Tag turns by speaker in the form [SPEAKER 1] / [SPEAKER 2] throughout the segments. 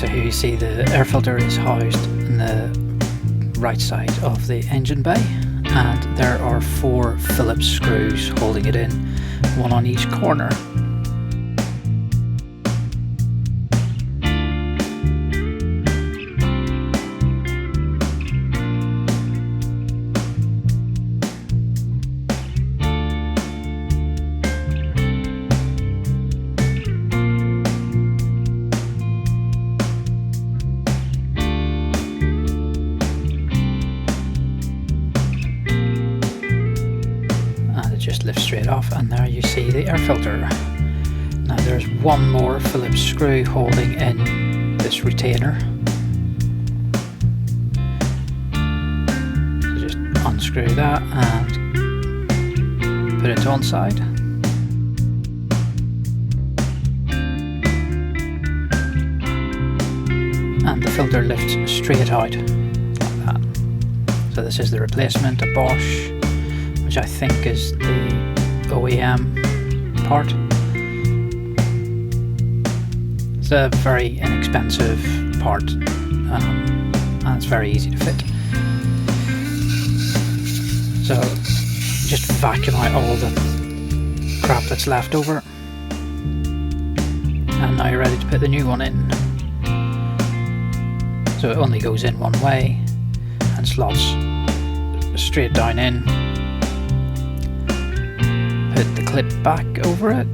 [SPEAKER 1] So here you see the air filter is housed in the right side of the engine bay, and there are 4 Phillips screws holding it in, one on each corner. Just lift straight off, and there you see the air filter. Now there's one more Phillips screw holding in this retainer, so just unscrew that and put it to one side. And the filter lifts straight out like that. So this is the replacement, a Bosch, which I think is the OEM part. It's a very inexpensive part, and it's very easy to fit. So just vacuum out all the crap that's left over, and now you're ready to put the new one in. So it only goes in one way and slots straight down in. Put the clip back over it.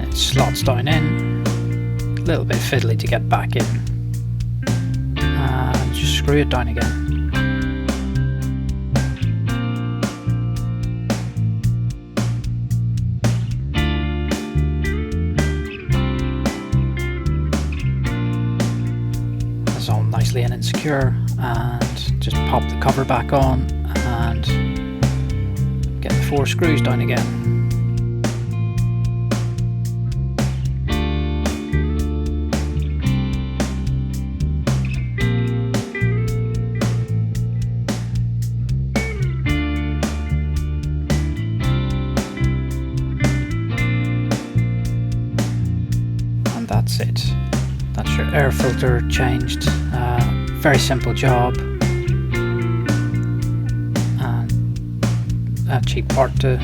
[SPEAKER 1] It slots down in. A little bit fiddly to get back in. And just screw it down again. That's all nicely in and secure. And just pop the cover back on and get the 4 screws down again. And that's it. That's your air filter changed. Very simple job. A cheap part to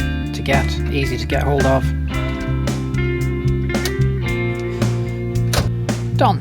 [SPEAKER 1] get, easy to get hold of. Done.